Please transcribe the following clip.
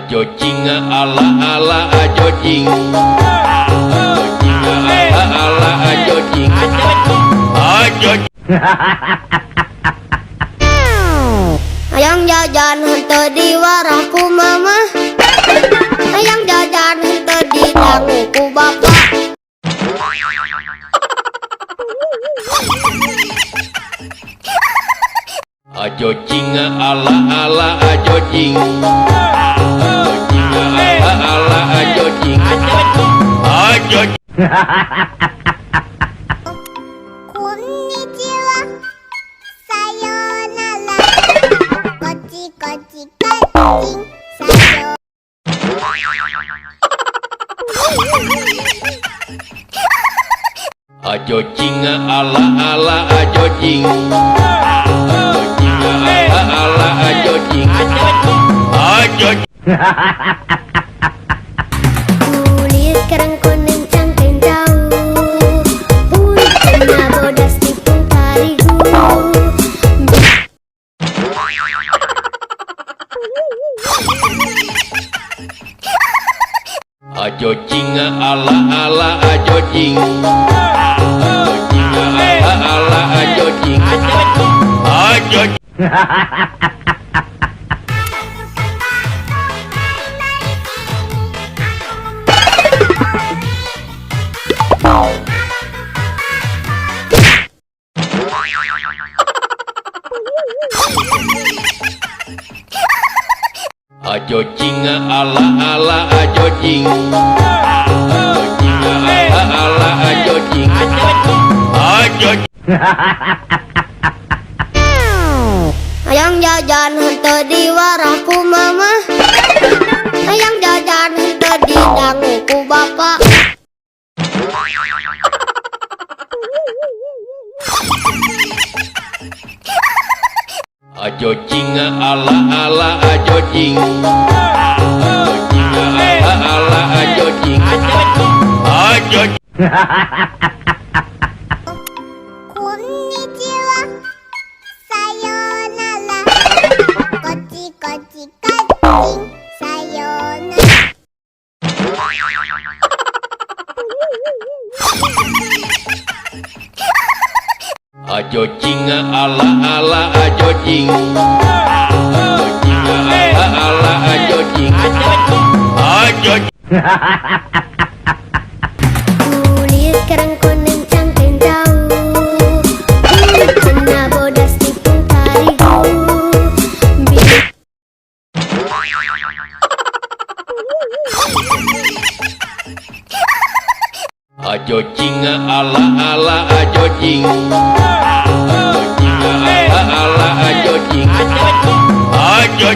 Ajo jing ala ala ajo jing. Ajo jing ala ala ajo jing. Ajo. Hayang jajan henteu di warahku mama. Hayang jajan henteu di danguku bapak. Ajo jing ala ala ajo jing. Ajo jing ala ala ajo jing. Ajo. Konnichiwa, sayonara, kochi kochi kajing, sayo. Ajo jing ala ala ajo jing. Ajo jing ala ala ajo jing. Ajo. Kulit kerang kuning cangkeng jauh, hujannya bodas tipung tarigu. Ajo jing ala ala ajo jing. Ajo jing ala ala ajo jing. Ajo. Ajo jing ala ala ajo jing. Ajo jing ala ala ajo jing. Ajo. Hayang jajan henteu di warahku mama. Hayang jajan henteu di danguku bapak. Ajo jing ala ala ajo jing. Ajo jing ala ala ajo jing. Ajo. Konnichiwa, sayonara, kochi kochi kajing, sayonara. Ajo jing ala ala ajo jing. Ajo jing ala ala ajo jing. Ajo. Kulit kerang kuning cangkeng jauh, hujannya bodas tipung tarigu. Ajo jing ala ala ajo jing. Ajo jing ala ala ajo jing. Ajo.